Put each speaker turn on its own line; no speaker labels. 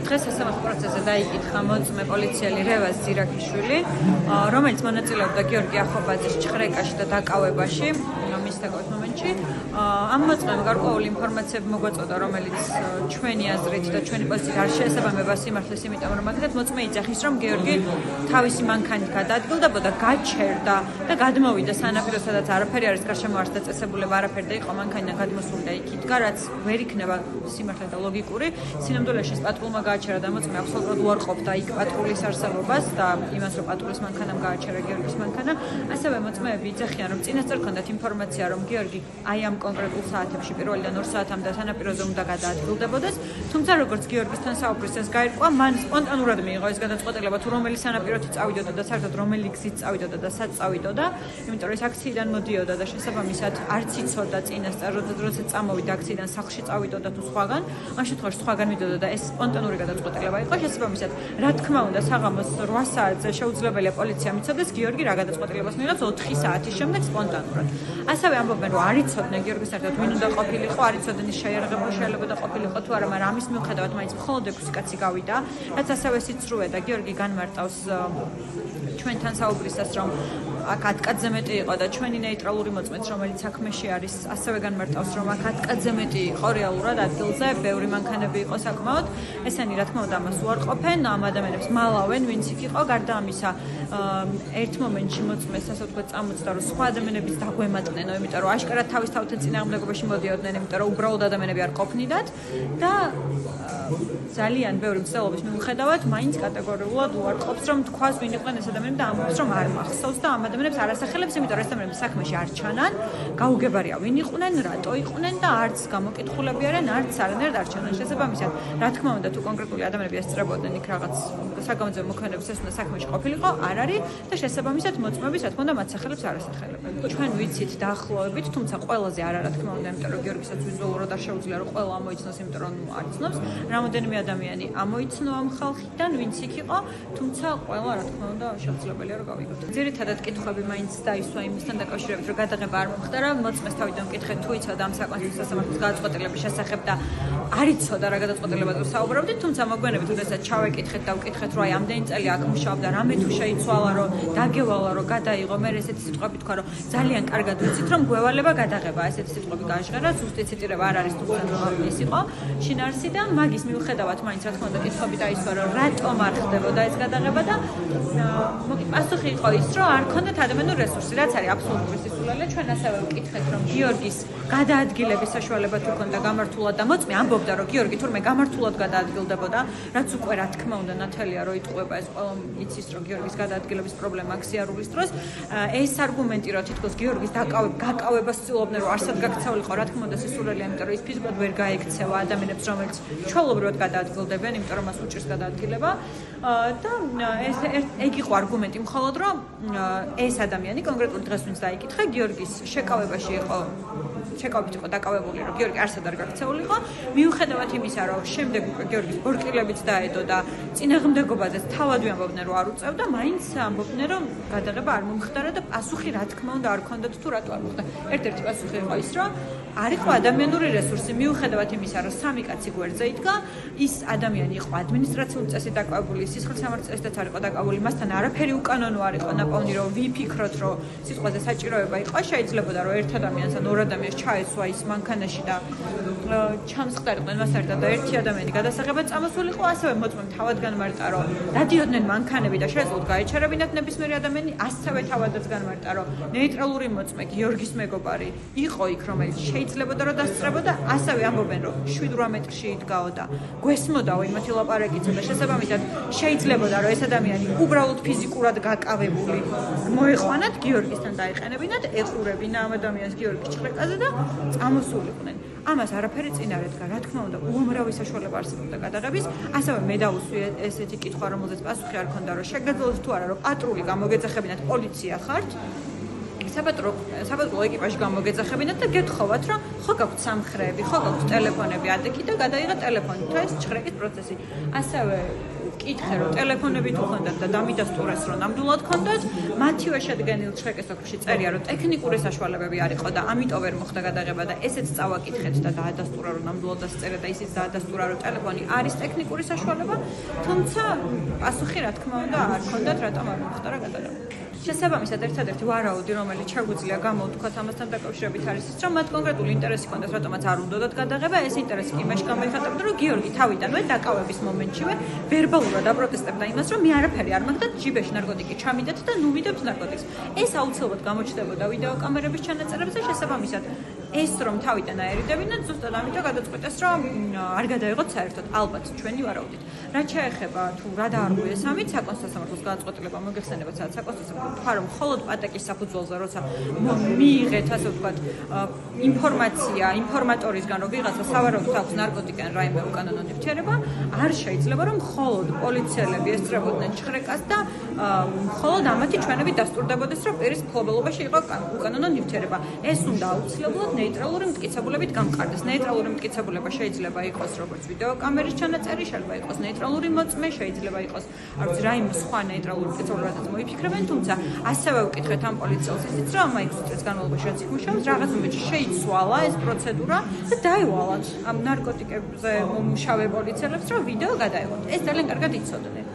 დღეს სასამართლო პროცესზე დაიკითხა მოწმე პოლიციელი რევაზ ზირაქიშვილი, რომელიც მონაწილეობდა გიორგი ახობაძის ჭხრეკაში და დაკავებაში, მის დაკავების მომენტში. ამ მოწმემ გარკვეული ინფორმაციები მოგვაწოდა, რომელიც ჩვენი აზრით და ჩვენი პოზიციით არ შეესაბამება სიმართლეს, იმიტომ რომ მაგალითად მოწმე იძახის, რომ გიორგი თავისი მანქანით გადაადგილდებოდა, გაჩერდა და გადმოვიდა სანაპირო, სადაც არაფერი არის გარშემო არც დაწესებულება, არაფერი და იყო მანქანიდან გადმოსული და იქ იდგა, რაც ვერ იქნება სიმართლე და ლოგიკური. სინამდვილეში პატრულმა გააჩერა და მოწმე აბსოლუტურად უარყოფდა იქ პატრულის არსებობას და იმას, რომ პატრულის მანქანამ გააჩერა გიორგის მანქანა. ასევე მოწმეები იძახიან, რომ წინასწარ ჰქონდათ ინფორმაცია, რომ გიორგი აი ამ კონკრეტულ საათებში პირველიდან 2 საათამდე სანაპიროზე უნდა გადაადგილდებოდეს, თუმცა როგორც გიორგისთან საუბრის ეს გაირკვა, მან სპონტანურად მიიღო ეს გადაწყვეტილება, თუ რომელი სანაპიროთი წავიდოდა და საერთოდ რომელი გზით წავიდოდა და სად წავიდოდა, იმიტომ რომ ეს აქციიდან მოდიოდა და შესაბამისად არც იცოდა წინასწარ, როდესაც წამოვიდა აქციიდან სახლში წავიდოდა თუ სხვაგან, ამ შემთხვევაში სხვაგან მიდოდა და ეს სპონტანური გადაწყვეტილება იყო. შესაბამისად, რა თქმა უნდა, საღამოს 8 საათზე შეუძლებელია პოლიციამ იცოდეს გიორგი რა გადაწყვეტილებას მიიღებს 4 საათის შემდეგ სპონტანურად. ასევე ამბობენ, რომ არ იცოდნენ გიორგის საერთოდ ვინ უნდა ყოფილიყო, არ იცოდნენ ის შეიარაღებული შეიძლება და ყოფილიყო თუ არა, მაგრამ ამის მიუხედავად მაინც მხოლოდ 6 კაცი გავიდა, რაც ასევე სიცრუე და გიორგი განმარტავს ჩვენთან საუბრისას, რომ აქ 10 კაცზე მეტი იყო და ჩვენი ნეიტრალური მოწმეც, რომელიც საქმეში არის, ასევე განმარტავს, რომ აქ 10 კაცზე მეტი იყო რეალურად ადგილზე, ბევრი მანქანები იყო საკმაოდ. ესენი რა თქმა უნდა ამას უარყოფენ, ამ ადამიანებს მალავენ, ვინც იქ იყო. გარდა ამისა, ერთ მომენტში მოწმეს, ასე ვთქვათ, წამოწდა, რომ სხვა ადამიანებიც დაგვემატნენო, იმიტომ რომ აშკარად თავის თავთან წინააღმდეგობაში მოდიოდნენ, იმიტომ რომ უბრალოდ ადამიანები არ ყოფნიდათ და ძალიან ბევრი მცდელობის მიუხედავად, მაინც კატეგორიულად უარყოფს, რომ თქვას ვინ იყვნენ ეს ადამიანები და ამბობს, რომ არ მახსოვს და ამ ადამიანებს არ ასახელებს, იმიტომ რომ ეს ადამიანები საქმეში არ ჩანან, გაუგებარია ვინ იყვნენ, რატო იყვნენ და არც გამოკითხულები არიან, არც არანაირად არ ჩანან. შესაბამისად, რა თქმა უნდა, თუ კონკრეტული ადამიანები ესწრებოდნენ იქ რაღაც საგამოძიებო მოქმედებს, ეს უნდა საქმეში ყოფილიყო, არ არის და შესაბამისად მოწმეები, რა თქმა უნდა, მათ სახელებს არ ასახელებენ. ჩვენ ვიცით დაახლოებით, თუმცა ყველაზე არა, რა თქმა უნდა, იმიტომ რომ გიორგისაც ვიზუალურად არ შეუძლია, რომ ყველა ამოიცნოს, იმიტომ რომ არ იცნობს. რამოდენიმე ადამიანი ამოიცნო ამ ხალხიდან, ვინც იქ იყო, თუმცა ყველა, რა თქმა უნდა, შეუძლებელია რომ გავიგოთ. ძირითადად კითხვები მაინც დაისვა იმისთან დაკავშირებით, რომ გადაღება არ მომხდარა, მოწმეს თავიდან მკითხეთ, თუ იცოდა ამ საკონსტიტუციო სასამართლოს გადაწყვეტილების შესახებ და არ იცოდა რა გადაწყვეტილებაზე საუბრობდით, თუმცა მოგვიანებით, როდესაც ჩავეკითხეთ და ვკითხეთ, რომ აი ამდენი წელი აქ მუშაობდა, რამე თუ შეიცვალა, რომ დაგევალა, რომ გადაიღო, მე ესეთი სიტყვები თქვა, რომ ძალიან კარგად ვიცით, რომ გვევალება გადაღება, ესეთი სიტყვები გაჟღერა, ზუსტი ციტირება არ არის, თუმცა ის იყო შინაარსი და მაგის მიუხედავად მაინც რა თქმა უნდა კითხვები დაისვა, რომ რატომ არ ხდებოდა ეს გადაღება და პასუხი იყო ის, რომ არ ქონდათ ადამიანური რესურსი, რაც არის აბსოლუტური სისულელე. ჩვენ ასევე ვკითხეთ, რომ გიორგის გადაადგილების საშუალება თუ ქონდა გამართულად და მოწმე ამბობდა, რომ გიორგი თურმე გამართულად გადაადგილდებოდა, რაც უკვე რა თქმა უნდა ნათელია, რომ იტყუება ეს ყველა იცის, რომ გიორგის გადაადგილების პრობლემა აქსიარულის დროს. ეს არგუმენტი, რომ თითქოს გიორგის გაკავებას ცდილობდნენ, რომ არსად გაქცეულიყო, რა თქმა უნდა სისულელეა, იმიტომ რომ ის ფიზიკურად ვერ გაექცევა ადამიანებს, რომელიც ჩვეულებრივად გადაადგილდებიან, იმიტომ რომ მას უჭირს გადაადგილება და ეგ იყო არგუმენტი მხოლოდ, რომ ეს ადამიანი კონკრეტულად დღეს ვინც დაიკითხა, გიორგის შეკავებაში იყო შეკავებით იყო დაკავებული, რომ გიორგი არსად არ გაქცეულიყო, მიუხედავად იმისა, რომ შემდეგ უკვე გიორგის ბორკილებიც დაედო და წინააღმდეგობაზეც თავადვე ამბობდნენ, რომ არ უწევდა, მაინც ამბობდნენ, რომ გადაღება არ მომხდარა და პასუხი რა თქმა უნდა არ ქონდათ თუ რატო არ მოხდა. ერთ-ერთი პასუხი იყო ის, რომ არ იყო ადამიანური რესურსი, მიუხედავად იმისა, რომ 3 კაცი გვერდზე იდგა, ის ადამიანი იყო ადმინისტრაციული წესით დაკავებული, სისხლის სამართლის წესითაც არ იყო დაკავებული, მასთან არაფერი უკანონო არ იყო ნაპოვნი, რომ ვიფიქროთ, რომ სიტყვაზე საჭიროება იყო, შეიძლებოდა, რომ ერთ ადამიანს ან ორ ადამიანს ჩაესვა ის მანქანაში და ჩამსხდარიყვნენ მას ერთად და ერთი ადამიანი გადასაღებად წამოსულიყო, ასევე მოწმემ თავად განმარტა, რომ დადიოდნენ მანქანები და შეეძლოთ გაეჩერებინათ ნებისმიერი ადამიანი, ასევე თავადაც განმარტა, რომ ნეიტრალური მოწმე გიორგის მეგობარი იყო იქ, რომელიც შეიძლებოდა რომ დასწრებოდა, ასევე ამბობენ, რომ 7-8 მეტრში იდგაო და გვესმოდაო იმათი ლაპარაკიცა და შესაბამისად შეიძლებოდა, რომ ეს ადამიანი უბრალოდ ფიზიკურად გაკავებული მოეყვანათ გიორგისთან დაეყენებინათ, ეყურებინა ამ ადამიანს გიორგის ჭხრეკაზე და წამოსულიყვნენ. ამას არაფერი წინ არ ედგა, რა თქმა უნდა, უამრავი საშუალება არსებობდა გადაღების, ასევე მე დავუსვი ესეთი კითხვა, რომელზეც პასუხი არ ქონდა, რომ შეგეძლოთ თუ არა, რომ პატრული გამოგეძახებინათ, პოლიცია ხართ. საპატრულო ეკიპაჟი გამოგეძახებინათ და გეთხოვათ, რომ ხო გაქვთ სამხრეები, ხო გაქვთ ტელეფონები ადექი და გადაიღეთ ტელეფონი. თუ ეს ჩხრეკის პროცესი. ასევე კითხე, რომ ტელეფონები თუ ხონდათ და დამიდასტურეს, რომ ნამდვილად ხონდათ, მათივე შედგენილ ჩხრეკის ოქროში წერია, რომ ტექნიკური საშუალებები არ იყო და ამიტომ ვერ მოხდა გადაღება და ესეც წავაკითხეთ და დაადასტურა, რომ ნამდვილად დასწერა და ისიც დაადასტურა, რომ ტელეფონი არის ტექნიკური საშუალება, თუმცა პასუხი რა თქმა უნდა არ ჰქონდათ, რატომ არ მოხდა რა გადაღება. შესაბამისად, ერთადერთი ვარაუდი, რომელიც შეგვიძლია გამოვთქვათ ამასთან დაკავშირებით არის ის, რომ მათ კონკრეტული ინტერესი ჰქონდათ, რატომაც არ უნდათ გადაღება, ეს ინტერესი კი იმაში გამოიხატებოდა, რომ გიორგი თავიდანვე დაკავების მომენტშივე ვერბალურად აპროტესტებდა იმას, რომ მე არაფერი არ მაქვს და ჯიბეში ნარკოტიკი ჩამიდეთ და ნუ ვიდევთ ნარკოტიკს. ეს აუცილებლად გამოჩნდებოდა ვიდეოკამერების ჩანაწერებზე, შესაბამისად, ეს რომ თავიდან აერიდებინათ, ზუსტად ამიტომ გადაწყვეტეს, რომ არ გადაიღოთ საერთოდ, ალბათ ჩვენი ვარაუდით. რაც შეეხება თუ რა დაარღვიეს ამით, საკონსტიტუციო სამართლის გადაწყვეტილება მოგეხსენებათ, სადაც საკონსტიტუციო თქვა, რომ მხოლოდ პატეკის საფუძველზე, როცა მიიღეთ, ასე ვთქვათ, ინფორმაცია ინფორმატორისგან, რომ ვიღაცა სავარაუდოდ აქვს ნარკოტიკი ან რაიმე უკანონო ნივთიერება, არ შეიძლება, რომ მხოლოდ პოლიციელები ესწრებოდნენ ჩხრეკას და მხოლოდ ამათი ჩვენებით დასტურდებოდეს, რომ პირის მფლობელობაში იყო უკანონო ნივთიერება. ეს უნდა აუცილებლად ნეიტრალური მტკიცებულებით გამყარდეს. ნეიტრალური მტკიცებულება შეიძლება იყოს როგორც ვიდეოკამერის ჩანაწერი, შეიძლება იყოს ნეიტრალური მოწმე, შეიძლება იყოს რაიმე სხვა ნეიტრალური მტკიცებულებაც მოიფიქრებენ, თუმცა ასევე ვკითხეთ ამ პოლიციელს ისიც, რომ აი 6 წლის განმავლობაში რაც იქ მუშაობს, რაღაც მომენტში შეიცვალა ეს პროცედურა და დაევალათ ამ ნარკოტიკებზე მომუშავე პოლიციელებს, რომ ვიდეო გადაეღოთ. ეს ძალიან კარგად იცოდნენ.